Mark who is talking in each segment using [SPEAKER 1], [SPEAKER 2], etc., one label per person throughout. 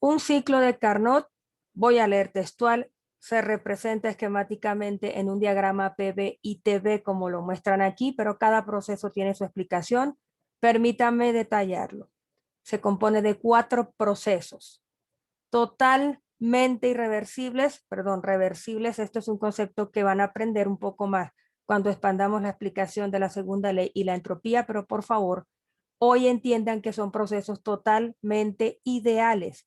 [SPEAKER 1] Un ciclo de Carnot, voy a leer textual, se representa esquemáticamente en un diagrama PV y TV como lo muestran aquí, pero cada proceso tiene su explicación. Permítame detallarlo. Se compone de 4 procesos totalmente irreversibles, perdón, reversibles. Esto es un concepto que van a aprender un poco más cuando expandamos la explicación de la segunda ley y la entropía, pero por favor, hoy entiendan que son procesos totalmente ideales.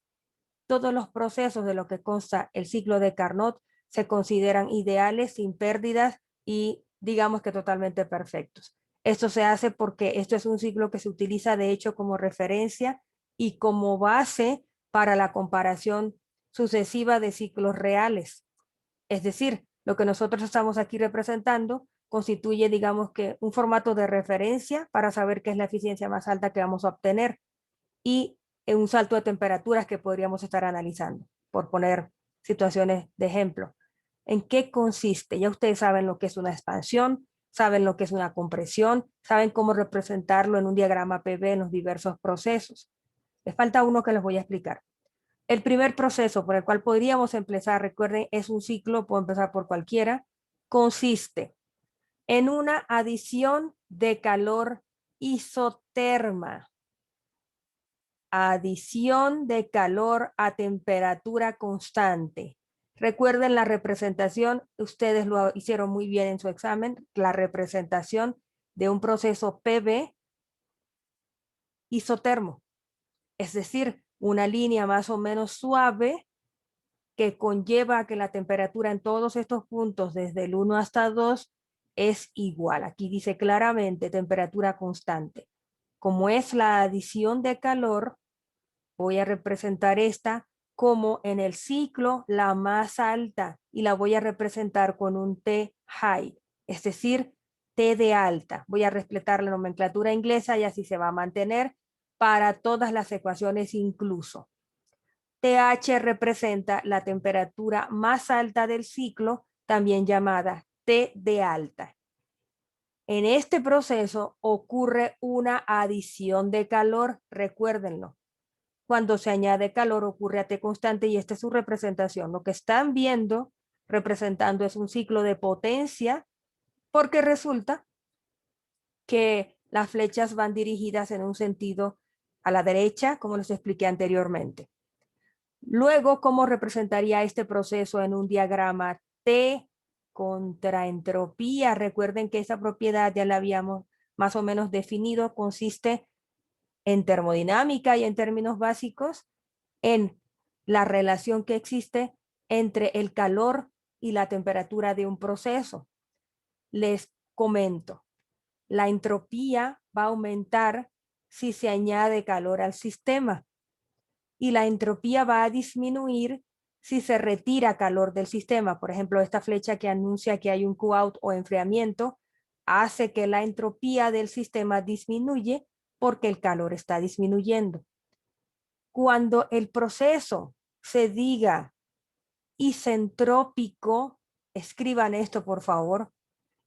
[SPEAKER 1] Todos los procesos de lo que consta el ciclo de Carnot se consideran ideales, sin pérdidas y digamos que totalmente perfectos. Esto se hace porque esto es un ciclo que se utiliza de hecho como referencia y como base para la comparación sucesiva de ciclos reales. Es decir, lo que nosotros estamos aquí representando constituye, digamos que, un formato de referencia para saber qué es la eficiencia más alta que vamos a obtener y un salto de temperaturas que podríamos estar analizando, por poner situaciones de ejemplo. ¿En qué consiste? Ya ustedes saben lo que es una expansión, saben lo que es una compresión, saben cómo representarlo en un diagrama PV en los diversos procesos. Les falta uno que les voy a explicar. El primer proceso por el cual podríamos empezar, recuerden, es un ciclo, puedo empezar por cualquiera, consiste en una adición de calor isoterma. Adición de calor a temperatura constante. Recuerden la representación, ustedes lo hicieron muy bien en su examen, la representación de un proceso PV isotermo, es decir, una línea más o menos suave que conlleva a que la temperatura en todos estos puntos, desde el 1 hasta 2, es igual. Aquí dice claramente temperatura constante. Como es la adición de calor, voy a representar esta como en el ciclo la más alta y la voy a representar con un T high, es decir, T de alta. Voy a respetar la nomenclatura inglesa y así se va a mantener para todas las ecuaciones incluso. TH representa la temperatura más alta del ciclo, también llamada T de alta. En este proceso ocurre una adición de calor, recuérdenlo. Cuando se añade calor ocurre a T constante y esta es su representación. Lo que están viendo, representando, es un ciclo de potencia porque resulta que las flechas van dirigidas en un sentido a la derecha, como les expliqué anteriormente. Luego, ¿cómo representaría este proceso en un diagrama T contra entropía? Recuerden que esa propiedad ya la habíamos más o menos definido, consiste en termodinámica y en términos básicos en la relación que existe entre el calor y la temperatura de un proceso. Les comento, la entropía va a aumentar si se añade calor al sistema y la entropía va a disminuir si se retira calor del sistema. Por ejemplo, esta flecha que anuncia que hay un Q-out o enfriamiento hace que la entropía del sistema disminuye porque el calor está disminuyendo. Cuando el proceso se diga isentrópico, escriban esto por favor.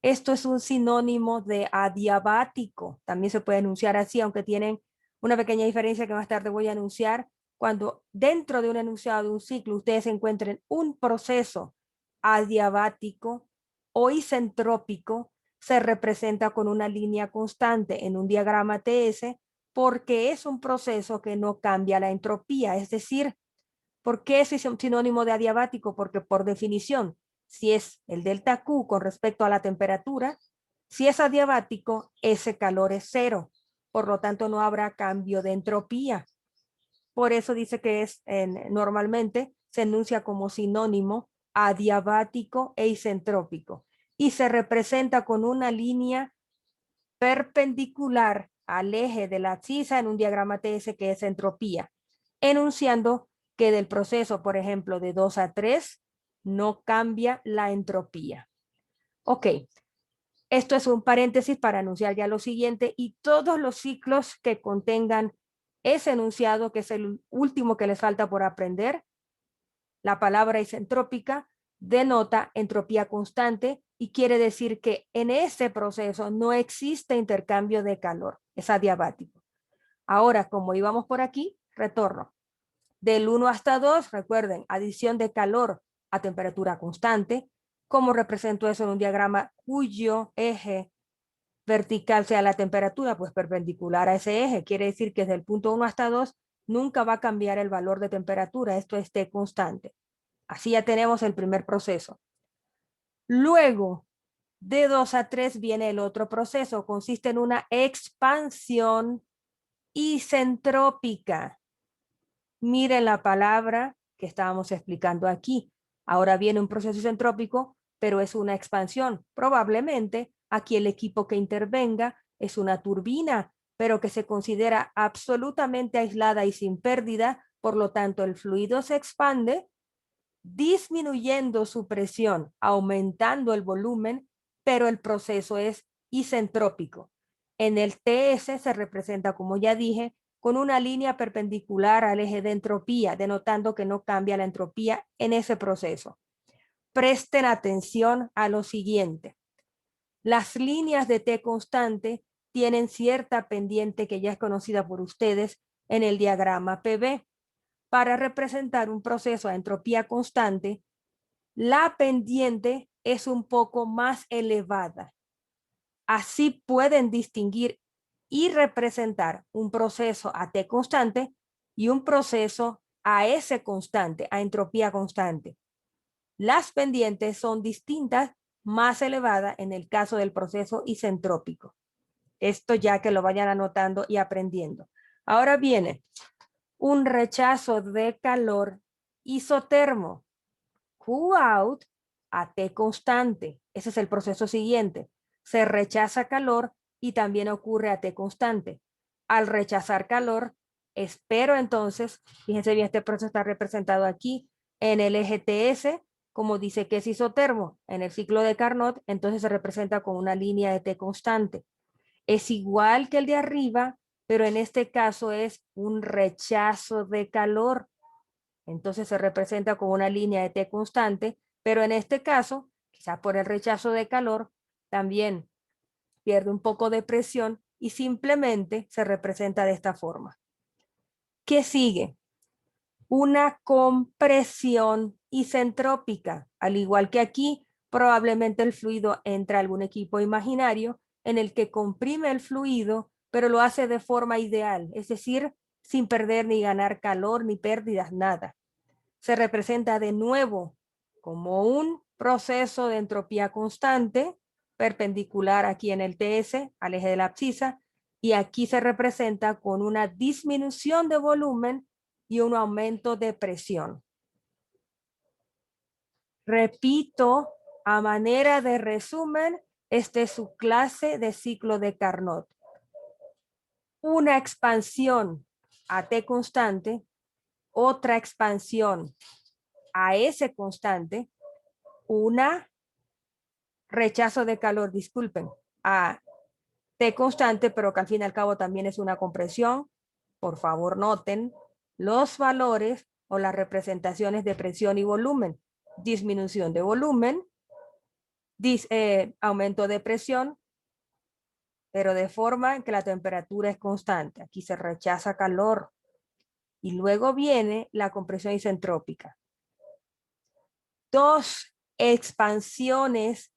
[SPEAKER 1] Esto es un sinónimo de adiabático. También se puede enunciar así, aunque tienen una pequeña diferencia que más tarde voy a anunciar. Cuando dentro de un enunciado de un ciclo ustedes encuentren un proceso adiabático o isentrópico, se representa con una línea constante en un diagrama TS porque es un proceso que no cambia la entropía. Es decir, ¿por qué es un sinónimo de adiabático? Porque por definición, si es el delta Q con respecto a la temperatura, si es adiabático, ese calor es cero. Por lo tanto, no habrá cambio de entropía. Por eso dice que normalmente se enuncia como sinónimo adiabático e isentrópico y se representa con una línea perpendicular al eje de la abscisa en un diagrama TS que es entropía, enunciando que del proceso, por ejemplo, de 2 a 3, no cambia la entropía. Ok, esto es un paréntesis para anunciar ya lo siguiente y todos los ciclos que contengan ese enunciado, que es el último que les falta por aprender, la palabra isentrópica denota entropía constante y quiere decir que en ese proceso no existe intercambio de calor, es adiabático. Ahora, como íbamos por aquí, retorno. Del 1 hasta 2, recuerden, adición de calor a temperatura constante. ¿Cómo represento eso en un diagrama cuyo eje vertical sea la temperatura? Pues perpendicular a ese eje. Quiere decir que desde el punto 1 hasta 2 nunca va a cambiar el valor de temperatura. Esto es T constante. Así ya tenemos el primer proceso. Luego, de 2 a 3 viene el otro proceso. Consiste en una expansión isentrópica. Miren la palabra que estábamos explicando aquí. Ahora viene un proceso isentrópico, pero es una expansión. Probablemente aquí el equipo que intervenga es una turbina, pero que se considera absolutamente aislada y sin pérdida. Por lo tanto, el fluido se expande, disminuyendo su presión, aumentando el volumen, pero el proceso es isentrópico. En el TS se representa, como ya dije, con una línea perpendicular al eje de entropía, denotando que no cambia la entropía en ese proceso. Presten atención a lo siguiente. Las líneas de T constante tienen cierta pendiente que ya es conocida por ustedes en el diagrama PV. Para representar un proceso a entropía constante, la pendiente es un poco más elevada. Así pueden distinguir y representar un proceso a T constante y un proceso a S constante, a entropía constante. Las pendientes son distintas, más elevadas en el caso del proceso isentrópico. Esto ya que lo vayan anotando y aprendiendo. Ahora viene un rechazo de calor isotermo. Q out a T constante. Ese es el proceso siguiente. Se rechaza calor y también ocurre a T constante. Al rechazar calor, espero entonces, fíjense bien, este proceso está representado aquí en el eje TS, como dice que es isotermo. En el ciclo de Carnot, entonces se representa con una línea de T constante. Es igual que el de arriba, pero en este caso es un rechazo de calor. Entonces se representa con una línea de T constante, pero en este caso, quizás por el rechazo de calor, también pierde un poco de presión y simplemente se representa de esta forma. ¿Qué sigue? Una compresión isentrópica. Al igual que aquí, probablemente el fluido entra a algún equipo imaginario en el que comprime el fluido, pero lo hace de forma ideal, es decir, sin perder ni ganar calor ni pérdidas, nada. Se representa de nuevo como un proceso de entropía constante, perpendicular aquí en el TS, al eje de la abscisa, y aquí se representa con una disminución de volumen y un aumento de presión. Repito, a manera de resumen, esta es su clase de ciclo de Carnot. Una expansión a T constante, otra expansión a S constante, una rechazo de calor, disculpen, a T constante, pero que al fin y al cabo también es una compresión. Por favor, noten los valores o las representaciones de presión y volumen. Disminución de volumen, aumento de presión, pero de forma en que la temperatura es constante. Aquí se rechaza calor. Y luego viene la compresión isentrópica. Dos expansiones,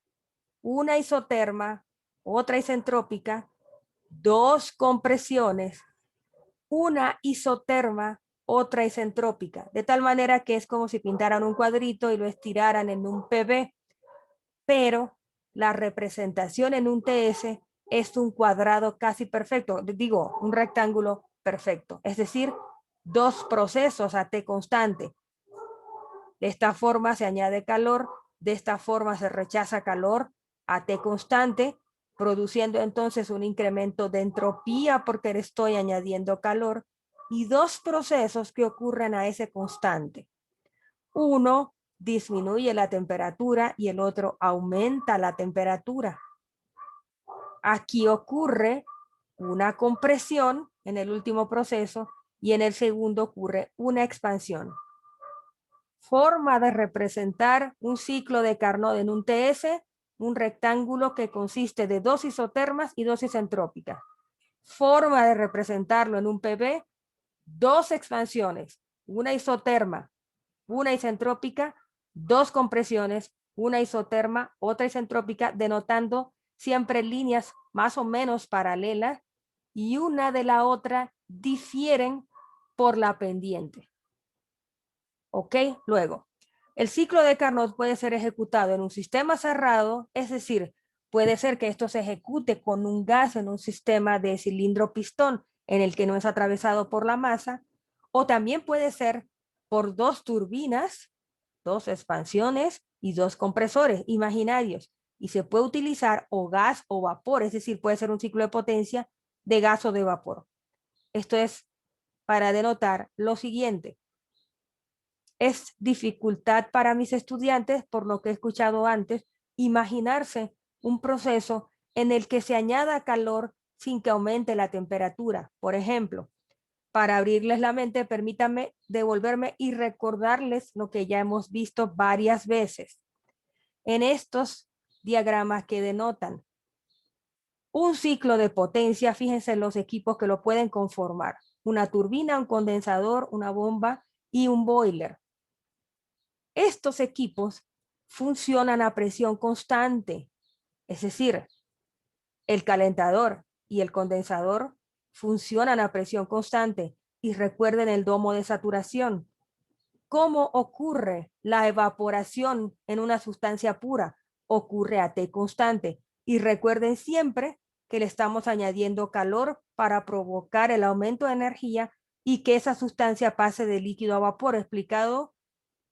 [SPEAKER 1] una isoterma, otra isentrópica, dos compresiones, una isoterma, otra isentrópica, de tal manera que es como si pintaran un cuadrito y lo estiraran en un PV, pero la representación en un TS es un cuadrado casi perfecto, digo, un rectángulo perfecto, es decir, dos procesos a T constante. De esta forma se añade calor, de esta forma se rechaza calor a T constante, produciendo entonces un incremento de entropía porque le estoy añadiendo calor, y dos procesos que ocurren a ese constante. Uno disminuye la temperatura y el otro aumenta la temperatura. Aquí ocurre una compresión en el último proceso y en el segundo ocurre una expansión. Forma de representar un ciclo de Carnot en un TS, un rectángulo que consiste de dos isotermas y dos isentrópicas. Forma de representarlo en un PV, dos expansiones, una isoterma, una isentrópica, dos compresiones, una isoterma, otra isentrópica, denotando siempre líneas más o menos paralelas y una de la otra difieren por la pendiente. ¿Ok? Luego, el ciclo de Carnot puede ser ejecutado en un sistema cerrado, es decir, puede ser que esto se ejecute con un gas en un sistema de cilindro-pistón en el que no es atravesado por la masa, o también puede ser por dos turbinas, dos expansiones y dos compresores imaginarios. Y se puede utilizar o gas o vapor, es decir, puede ser un ciclo de potencia de gas o de vapor. Esto es para denotar lo siguiente. Es dificultad para mis estudiantes, por lo que he escuchado antes, imaginarse un proceso en el que se añada calor sin que aumente la temperatura. Por ejemplo, para abrirles la mente, permítanme devolverme y recordarles lo que ya hemos visto varias veces en estos diagramas que denotan un ciclo de potencia. Fíjense en los equipos que lo pueden conformar: una turbina, un condensador, una bomba y un boiler. Estos equipos funcionan a presión constante, es decir, el calentador y el condensador funcionan a presión constante. Y recuerden el domo de saturación. ¿Cómo ocurre la evaporación en una sustancia pura? Ocurre a T constante. Y recuerden siempre que le estamos añadiendo calor para provocar el aumento de energía y que esa sustancia pase de líquido a vapor, explicado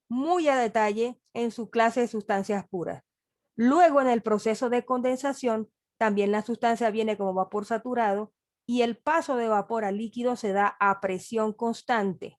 [SPEAKER 1] muy a detalle en su clase de sustancias puras. Luego, en el proceso de condensación, también la sustancia viene como vapor saturado y el paso de vapor a líquido se da a presión constante.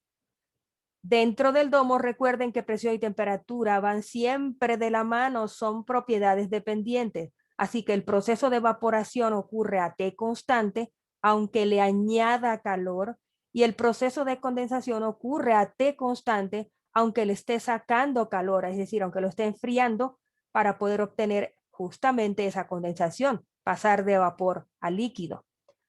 [SPEAKER 1] Dentro del domo, recuerden que presión y temperatura van siempre de la mano, son propiedades dependientes. Así que el proceso de evaporación ocurre a T constante, aunque le añada calor, y el proceso de condensación ocurre a T constante, aunque le esté sacando calor, es decir, aunque lo esté enfriando para poder obtener justamente esa condensación, pasar de vapor a líquido.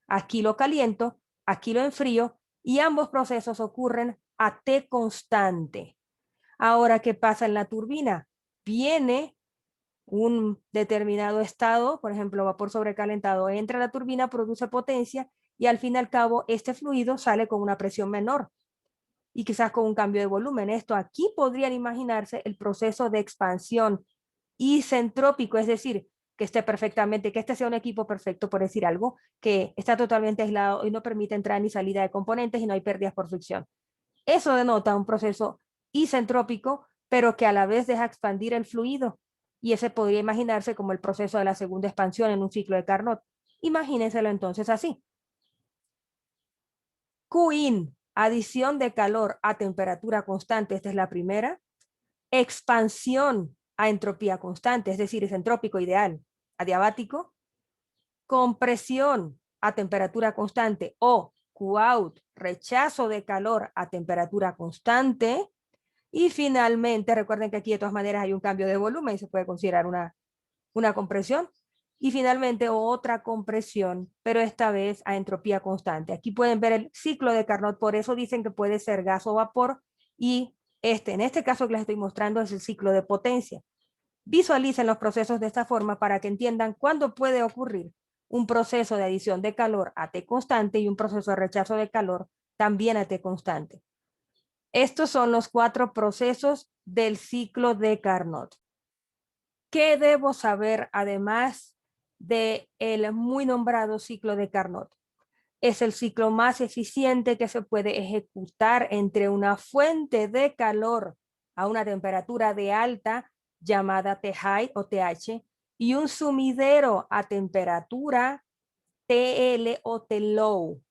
[SPEAKER 1] Aquí lo caliento, aquí lo enfrío, y ambos procesos ocurren a T constante. Ahora, ¿qué pasa en la turbina? Viene un determinado estado, por ejemplo, vapor sobrecalentado, entra a la turbina, produce potencia y al fin y al cabo este fluido sale con una presión menor y quizás con un cambio de volumen. Esto aquí podrían imaginarse el proceso de expansión isentrópico, es decir, que esté perfectamente, que este sea un equipo perfecto, por decir algo, que está totalmente aislado y no permite entrada ni salida de componentes y no hay pérdidas por fricción. Eso denota un proceso isentrópico, pero que a la vez deja expandir el fluido. Y ese podría imaginarse como el proceso de la segunda expansión en un ciclo de Carnot. Imagínenselo entonces así. Qin, adición de calor a temperatura constante, esta es la primera. Expansión a entropía constante, es decir, isentrópico ideal, adiabático. Compresión a temperatura constante o Qout, rechazo de calor a temperatura constante. Y finalmente, recuerden que aquí de todas maneras hay un cambio de volumen y se puede considerar una compresión. Y finalmente otra compresión, pero esta vez a entropía constante. Aquí pueden ver el ciclo de Carnot, por eso dicen que puede ser gas o vapor. Y en este caso que les estoy mostrando es el ciclo de potencia. Visualicen los procesos de esta forma para que entiendan cuándo puede ocurrir un proceso de adición de calor a T constante y un proceso de rechazo de calor también a T constante. Estos son los 4 procesos del ciclo de Carnot. ¿Qué debo saber además del muy nombrado ciclo de Carnot? Es el ciclo más eficiente que se puede ejecutar entre una fuente de calor a una temperatura de alta llamada T-high o TH y un sumidero a temperatura TL o T-low.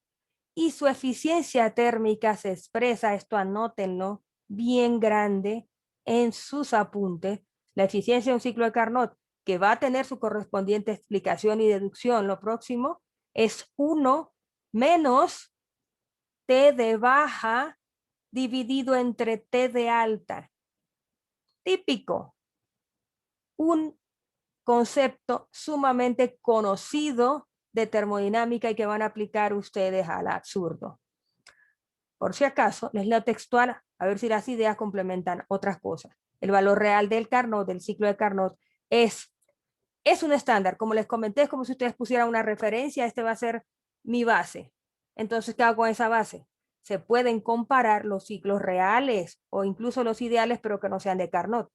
[SPEAKER 1] Y su eficiencia térmica se expresa, esto anótenlo, bien grande en sus apuntes. La eficiencia de un ciclo de Carnot, que va a tener su correspondiente explicación y deducción, lo próximo, es 1 menos T de baja dividido entre T de alta. Típico. Un concepto sumamente conocido de termodinámica y que van a aplicar ustedes al absurdo. Por si acaso, les leo textual A ver si las ideas complementan otras cosas. El valor real del Carnot, del ciclo de Carnot, es un estándar. Como les comenté, es como si ustedes pusieran una referencia. Este va a ser mi base. Entonces, ¿qué hago con esa base? Se pueden comparar los ciclos reales o incluso los ideales, pero que no sean de Carnot.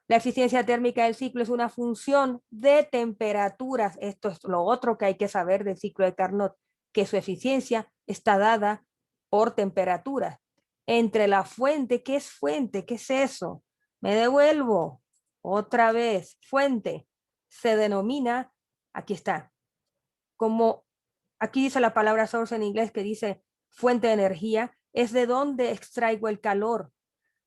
[SPEAKER 1] La eficiencia térmica del ciclo es una función de temperaturas. Esto es lo otro que hay que saber del ciclo de Carnot, que su eficiencia está dada por temperaturas. Entre la fuente, ¿qué es fuente? ¿Qué es eso? Me devuelvo otra vez. Fuente se denomina, aquí está, como aquí dice la palabra source en inglés que dice fuente de energía, es de donde extraigo el calor.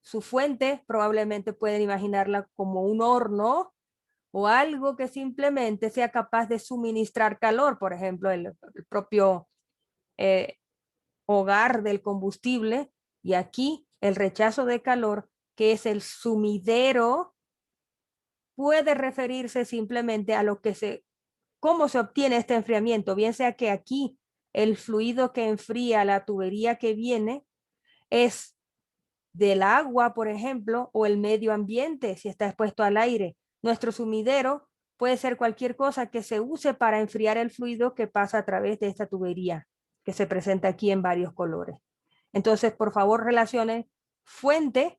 [SPEAKER 1] Su fuente probablemente pueden imaginarla como un horno o algo que simplemente sea capaz de suministrar calor, por ejemplo, el propio eh, hogar del combustible, y aquí el rechazo de calor, que es el sumidero, puede referirse simplemente a lo que cómo se obtiene este enfriamiento, bien sea que aquí el fluido que enfría la tubería que viene es del agua, por ejemplo, o el medio ambiente, si está expuesto al aire. Nuestro sumidero puede ser cualquier cosa que se use para enfriar el fluido que pasa a través de esta tubería, que se presenta aquí en varios colores. Entonces, por favor, relacionen fuente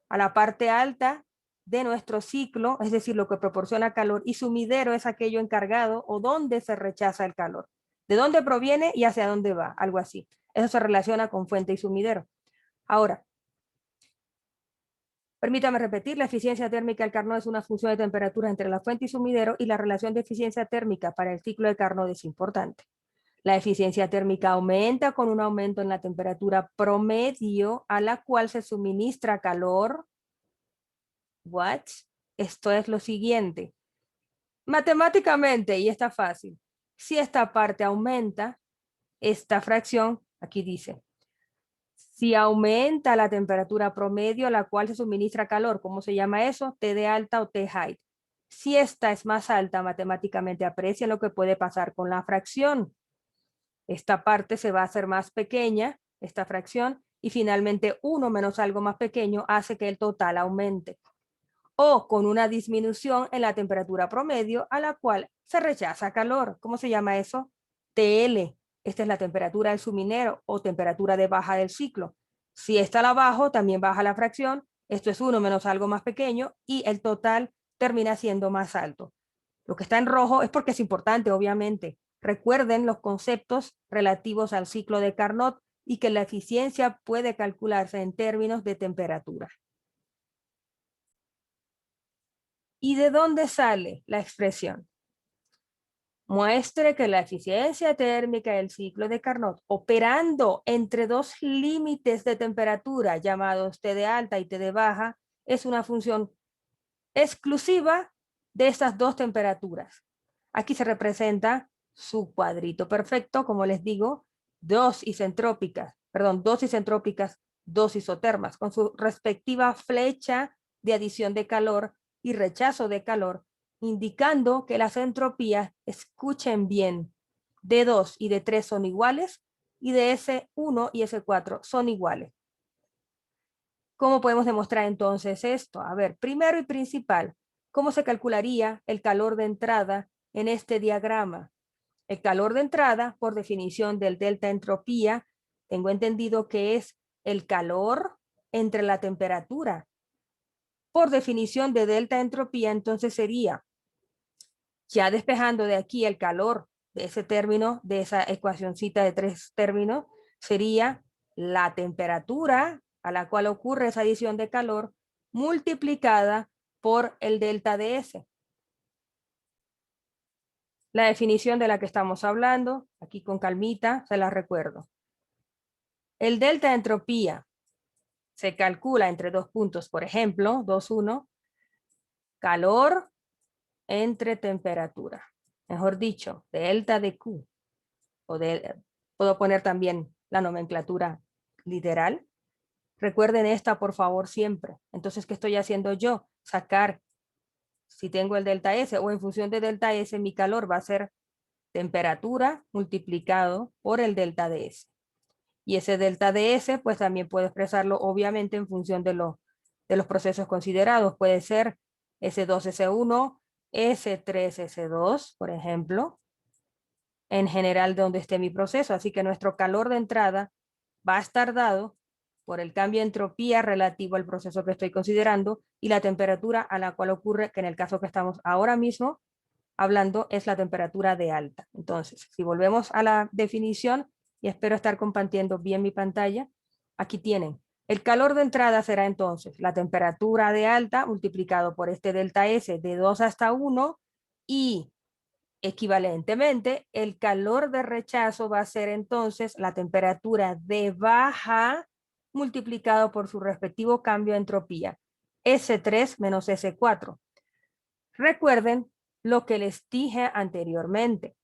[SPEAKER 1] a la parte alta de nuestro ciclo, es decir, lo que proporciona calor, y sumidero es aquello encargado o donde se rechaza el calor. ¿De dónde proviene y hacia dónde va? Algo así. Eso se relaciona con fuente y sumidero. Ahora, permítame repetir, la eficiencia térmica del Carnot es una función de temperatura entre la fuente y sumidero, y la relación de eficiencia térmica para el ciclo de Carnot es importante. La eficiencia térmica aumenta con un aumento en la temperatura promedio a la cual se suministra calor. What? Esto es lo siguiente. Matemáticamente, y está fácil, si esta parte aumenta, esta fracción, aquí dice, si aumenta la temperatura promedio a la cual se suministra calor, ¿cómo se llama eso? T de alta o T height. Si esta es más alta, matemáticamente aprecien lo que puede pasar con la fracción. Esta parte se va a hacer más pequeña, esta fracción, y finalmente 1 menos algo más pequeño hace que el total aumente. O con una disminución en la temperatura promedio a la cual se rechaza calor. ¿Cómo se llama eso? TL. Esta es la temperatura del suminero o temperatura de baja del ciclo. Si esta la bajo, también baja la fracción. Esto es 1 menos algo más pequeño y el total termina siendo más alto. Lo que está en rojo es porque es importante, obviamente. Recuerden los conceptos relativos al ciclo de Carnot y que la eficiencia puede calcularse en términos de temperatura. ¿Y de dónde sale la expresión? Muestre que la eficiencia térmica del ciclo de Carnot, operando entre dos límites de temperatura llamados T de alta y T de baja, es una función exclusiva de estas dos temperaturas. Aquí se representa su cuadrito perfecto, como les digo, dos isentrópicas, dos isotermas, con su respectiva flecha de adición de calor y rechazo de calor, indicando que las entropías, escuchen bien, D2 y D3 son iguales, y de S1 y S4 son iguales. ¿Cómo podemos demostrar entonces esto? A ver, primero y principal, ¿cómo se calcularía el calor de entrada en este diagrama? El calor de entrada, por definición del delta entropía, tengo entendido que es el calor entre la temperatura. Por definición de delta entropía, entonces sería, ya despejando de aquí el calor de ese término, de esa ecuacioncita de 3 términos, sería la temperatura a la cual ocurre esa adición de calor multiplicada por el delta de S. La definición de la que estamos hablando, aquí con calmita, se la recuerdo. El delta de entropía se calcula entre dos puntos, por ejemplo, 2,1, calor entre temperatura. Mejor dicho, delta de Q. Puedo poner también la nomenclatura literal. Recuerden esta, por favor, siempre. Entonces, ¿qué estoy haciendo yo? Sacar, si tengo el delta S, o en función de delta S, mi calor va a ser temperatura multiplicado por el delta de S. Y ese delta de S, pues también puedo expresarlo obviamente en función de los procesos considerados. Puede ser S2, S1, S3, S2, por ejemplo, en general donde esté mi proceso. Así que nuestro calor de entrada va a estar dado por el cambio de entropía relativo al proceso que estoy considerando y la temperatura a la cual ocurre, que en el caso que estamos ahora mismo hablando es la temperatura de alta. Entonces, si volvemos a la definición, y espero estar compartiendo bien mi pantalla, aquí tienen. El calor de entrada será entonces la temperatura de alta multiplicado por este delta S de 2 hasta 1 y equivalentemente el calor de rechazo va a ser entonces la temperatura de baja multiplicado por su respectivo cambio de entropía, S3 menos S4. Recuerden lo que les dije anteriormente.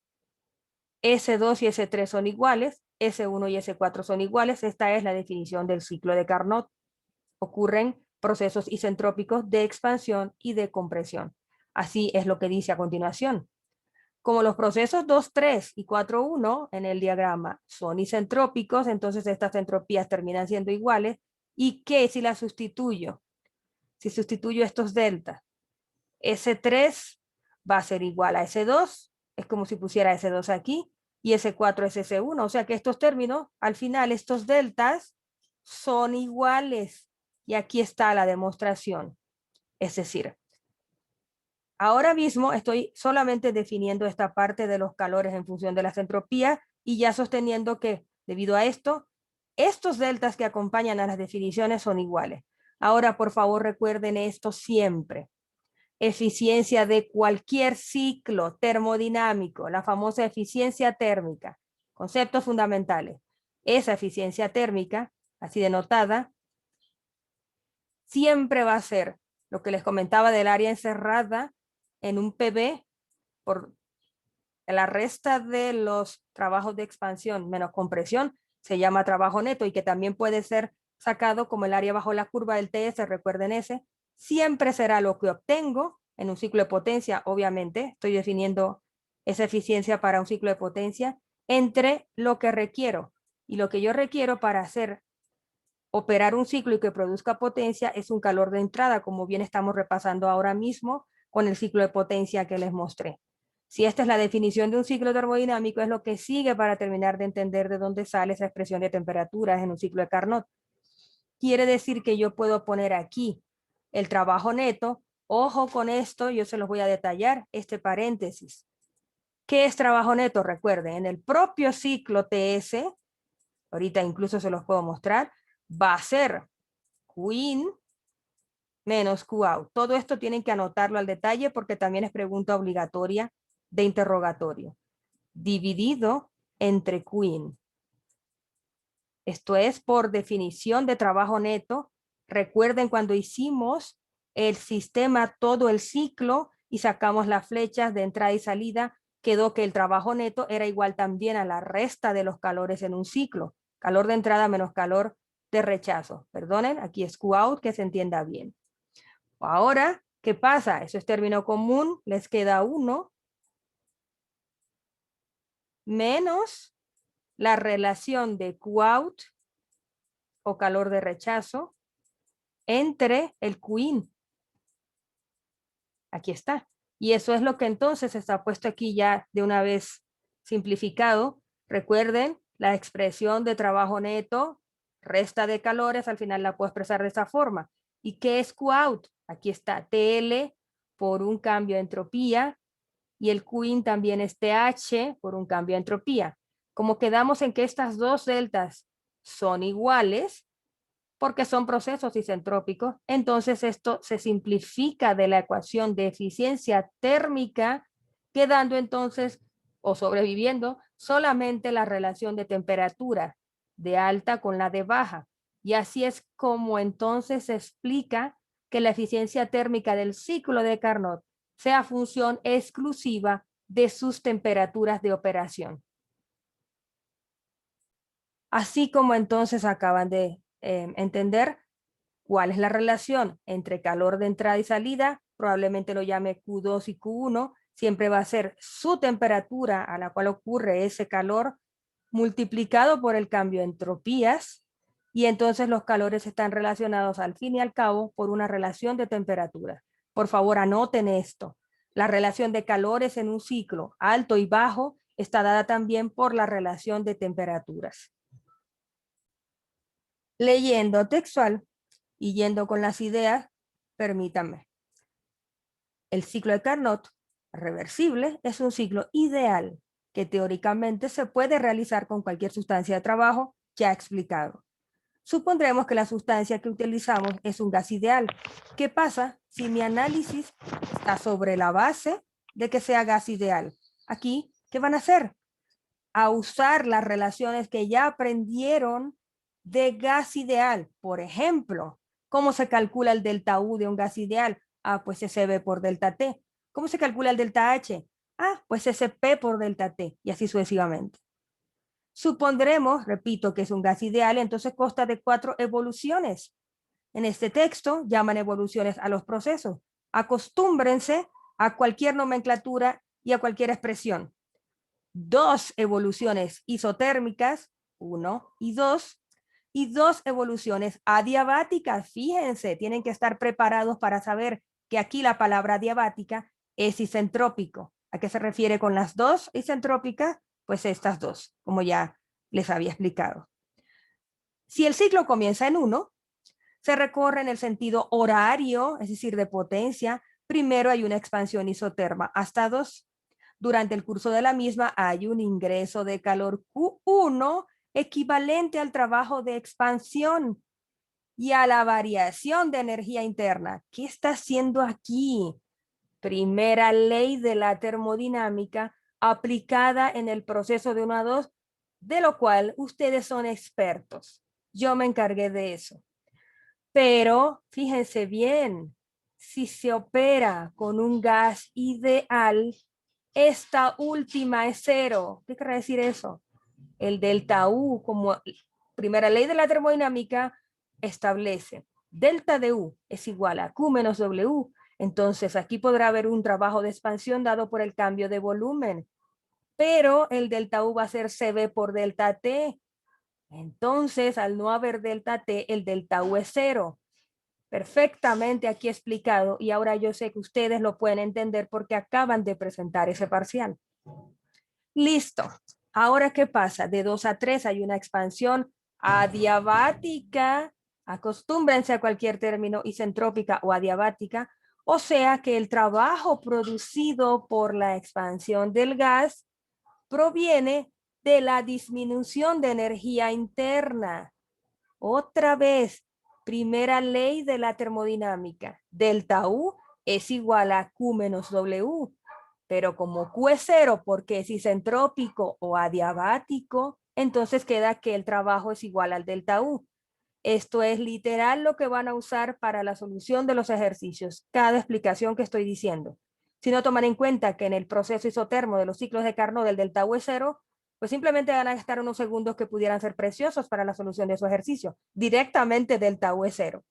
[SPEAKER 1] S2 y S3 son iguales, S1 y S4 son iguales. Esta es la definición del ciclo de Carnot. Ocurren procesos isentrópicos de expansión y de compresión. Así es lo que dice a continuación. Como los procesos 2,3 y 4,1 en el diagrama son isentrópicos, entonces estas entropías terminan siendo iguales. ¿Y qué si las sustituyo? Si sustituyo estos deltas, S3 va a ser igual a S2, es como si pusiera S2 aquí, y S4 es S1, o sea que estos términos, al final estos deltas son iguales, y aquí está la demostración. Es decir, ahora mismo estoy solamente definiendo esta parte de los calores en función de las entropías y ya sosteniendo que, debido a esto, estos deltas que acompañan a las definiciones son iguales. Ahora, por favor, recuerden esto siempre. Eficiencia de cualquier ciclo termodinámico, la famosa eficiencia térmica, conceptos fundamentales. Esa eficiencia térmica, así denotada, siempre va a ser lo que les comentaba del área encerrada en un PV por la resta de los trabajos de expansión menos compresión, se llama trabajo neto y que también puede ser sacado como el área bajo la curva del TS, recuerden ese, siempre será lo que obtengo en un ciclo de potencia, obviamente, estoy definiendo esa eficiencia para un ciclo de potencia, entre lo que requiero. Y lo que yo requiero para hacer operar un ciclo y que produzca potencia es un calor de entrada, como bien estamos repasando ahora mismo con el ciclo de potencia que les mostré. Si esta es la definición de un ciclo termodinámico, es lo que sigue para terminar de entender de dónde sale esa expresión de temperaturas en un ciclo de Carnot. Quiere decir que yo puedo poner aquí el trabajo neto. Ojo con esto, yo se los voy a detallar, este paréntesis. ¿Qué es trabajo neto? Recuerden, en el propio ciclo TS, ahorita incluso se los puedo mostrar, va a ser Qin menos Qout. Todo esto tienen que anotarlo al detalle porque también es pregunta obligatoria de interrogatorio. Dividido entre Qin. Esto es por definición de trabajo neto. Recuerden cuando hicimos el sistema, todo el ciclo y sacamos las flechas de entrada y salida, quedó que el trabajo neto era igual también a la resta de los calores en un ciclo. Calor de entrada menos calor de rechazo. Perdonen, aquí es Qout, que se entienda bien. Ahora, ¿qué pasa? Eso es término común, les queda 1 menos la relación de Qout o calor de rechazo entre el Qin. Aquí está. Y eso es lo que entonces está puesto aquí ya de una vez simplificado. Recuerden la expresión de trabajo neto, resta de calores, al final la puedo expresar de esta forma. ¿Y qué es Qout? Aquí está TL por un cambio de entropía y el Qin también es TH por un cambio de entropía. Como quedamos en que estas dos deltas son iguales, porque son procesos isentrópicos, entonces esto se simplifica de la ecuación de eficiencia térmica, quedando entonces o sobreviviendo solamente la relación de temperatura de alta con la de baja. Y así es como entonces se explica que la eficiencia térmica del ciclo de Carnot sea función exclusiva de sus temperaturas de operación. Así como entonces acaban de entender cuál es la relación entre calor de entrada y salida, probablemente lo llame Q2 y Q1, siempre va a ser su temperatura a la cual ocurre ese calor multiplicado por el cambio en entropías, y entonces los calores están relacionados al fin y al cabo por una relación de temperatura. Por favor, anoten esto. La relación de calores en un ciclo alto y bajo está dada también por la relación de temperaturas. Leyendo textual y yendo con las ideas, permítanme. El ciclo de Carnot reversible es un ciclo ideal que teóricamente se puede realizar con cualquier sustancia de trabajo ya explicado. Supondremos que la sustancia que utilizamos es un gas ideal. ¿Qué pasa si mi análisis está sobre la base de que sea gas ideal? Aquí, ¿qué van a hacer? A usar las relaciones que ya aprendieron de gas ideal. Por ejemplo, ¿cómo se calcula el delta U de un gas ideal? Ah, pues SB por delta T. ¿Cómo se calcula el delta H? Ah, pues SP por delta T, y así sucesivamente. Supondremos, repito, que es un gas ideal, entonces consta de 4 evoluciones. En este texto llaman evoluciones a los procesos. Acostúmbrense a cualquier nomenclatura y a cualquier expresión. 2 evoluciones isotérmicas, 1 y 2, y 2 evoluciones adiabáticas. Fíjense, tienen que estar preparados para saber que aquí la palabra adiabática es isentrópico. ¿A qué se refiere con las 2 isentrópicas? Pues estas 2, como ya les había explicado. Si el ciclo comienza en 1, se recorre en el sentido horario, es decir, de potencia. Primero hay una expansión isoterma hasta 2. Durante el curso de la misma hay un ingreso de calor Q1 equivalente al trabajo de expansión y a la variación de energía interna. ¿Qué está haciendo aquí? Primera ley de la termodinámica aplicada en el proceso de 1 a 2, de lo cual ustedes son expertos. Yo me encargué de eso. Pero fíjense bien, si se opera con un gas ideal, esta última es 0. ¿Qué quiere decir eso? El delta U, como primera ley de la termodinámica, establece delta de U es igual a Q menos W. Entonces aquí podrá haber un trabajo de expansión dado por el cambio de volumen, pero el delta U va a ser CB por delta T. Entonces, al no haber delta T, el delta U es 0. Perfectamente aquí explicado, y ahora yo sé que ustedes lo pueden entender porque acaban de presentar ese parcial. Listo. Ahora, ¿qué pasa? De 2 a 3 hay una expansión adiabática. Acostúmbrense a cualquier término isentrópica o adiabática. O sea que el trabajo producido por la expansión del gas proviene de la disminución de energía interna. Otra vez, primera ley de la termodinámica. Delta U es igual a Q menos W. Pero como Q es 0 porque es isentrópico o adiabático, entonces queda que el trabajo es igual al delta U. Esto es literal lo que van a usar para la solución de los ejercicios, cada explicación que estoy diciendo. Si no toman en cuenta que en el proceso isotermo de los ciclos de Carnot del delta U es 0, pues simplemente van a gastar unos segundos que pudieran ser preciosos para la solución de su ejercicio. Directamente delta U es 0.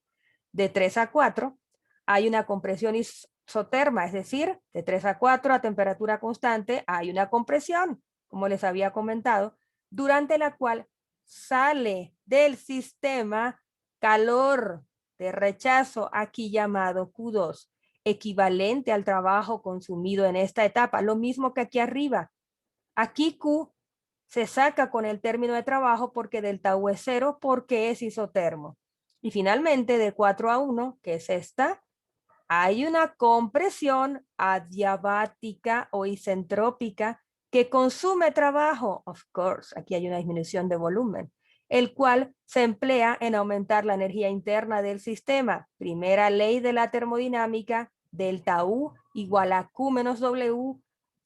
[SPEAKER 1] De 3 a 4 hay una compresión isoterma, es decir, de 3 a 4 a temperatura constante hay una compresión, como les había comentado, durante la cual sale del sistema calor de rechazo, aquí llamado Q2, equivalente al trabajo consumido en esta etapa, lo mismo que aquí arriba. Aquí Q se saca con el término de trabajo porque delta U es 0 porque es isotermo. Y finalmente de 4 a 1, que es esta, hay una compresión adiabática o isentrópica que consume trabajo. Of course, aquí hay una disminución de volumen, el cual se emplea en aumentar la energía interna del sistema. Primera ley de la termodinámica, delta U igual a Q menos W.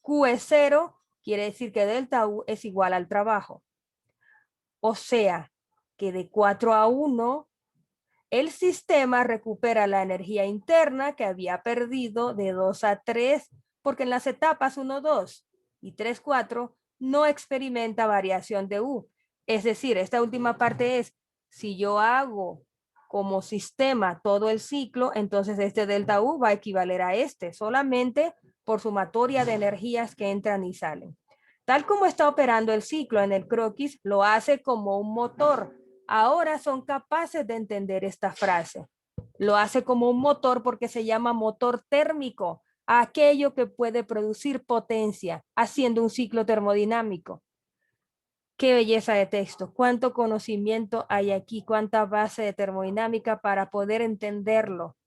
[SPEAKER 1] Q es 0, quiere decir que delta U es igual al trabajo. O sea, que de 4 a 1 el sistema recupera la energía interna que había perdido de 2 a 3, porque en las etapas 1, 2 y 3, 4 no experimenta variación de U. Es decir, esta última parte es, si yo hago como sistema todo el ciclo, entonces este delta U va a equivaler a este, solamente por sumatoria de energías que entran y salen. Tal como está operando el ciclo en el croquis, lo hace como un motor. Ahora son capaces de entender esta frase. Lo hace como un motor porque se llama motor térmico, aquello que puede producir potencia, haciendo un ciclo termodinámico. Qué belleza de texto, cuánto conocimiento hay aquí, cuánta base de termodinámica para poder entenderlo.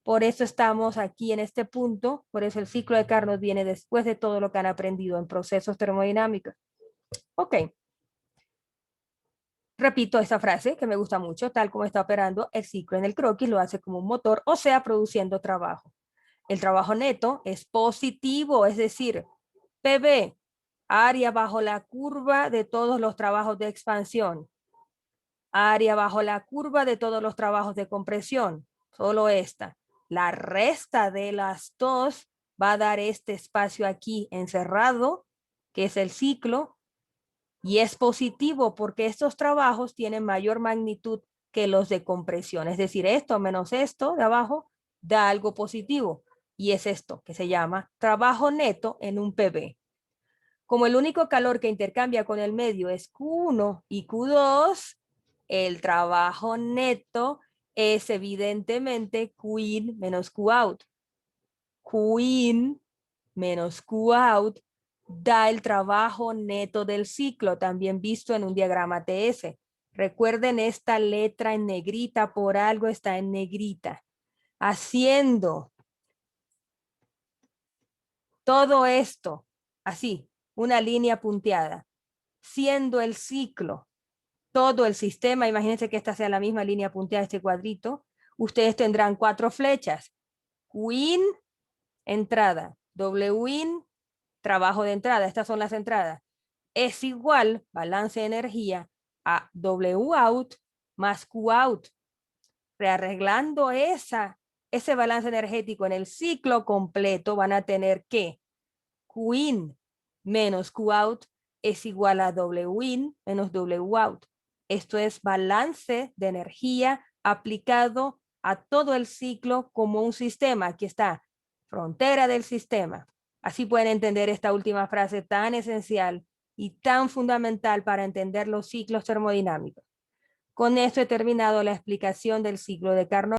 [SPEAKER 1] Por eso estamos aquí en este punto, por eso el ciclo de Carnot viene después de todo lo que han aprendido en procesos termodinámicos. Ok, repito esta frase que me gusta mucho, tal como está operando el ciclo en el croquis, lo hace como un motor, o sea, produciendo trabajo. El trabajo neto es positivo, es decir, PB, área bajo la curva de todos los trabajos de expansión, área bajo la curva de todos los trabajos de compresión, solo esta. La resta de las dos va a dar este espacio aquí encerrado, que es el ciclo, y es positivo porque estos trabajos tienen mayor magnitud que los de compresión. Es decir, esto menos esto de abajo da algo positivo. Y es esto que se llama trabajo neto en un PB. Como el único calor que intercambia con el medio es Q1 y Q2, el trabajo neto es evidentemente Qin menos Qout. Qin menos Qout da el trabajo neto del ciclo, también visto en un diagrama TS. Recuerden esta letra en negrita, por algo está en negrita. Haciendo todo esto, así, una línea punteada, siendo el ciclo todo el sistema, imagínense que esta sea la misma línea punteada, este cuadrito, ustedes tendrán 4 flechas. Win, entrada. Win, trabajo de entrada. Estas son las entradas. Es igual, balance de energía, a Wout más Qout. Rearreglando ese balance energético en el ciclo completo, van a tener que Qin menos Qout es igual a Win menos Wout. Esto es balance de energía aplicado a todo el ciclo como un sistema. Aquí está, frontera del sistema. Así pueden entender esta última frase tan esencial y tan fundamental para entender los ciclos termodinámicos. Con esto he terminado la explicación del ciclo de Carnot.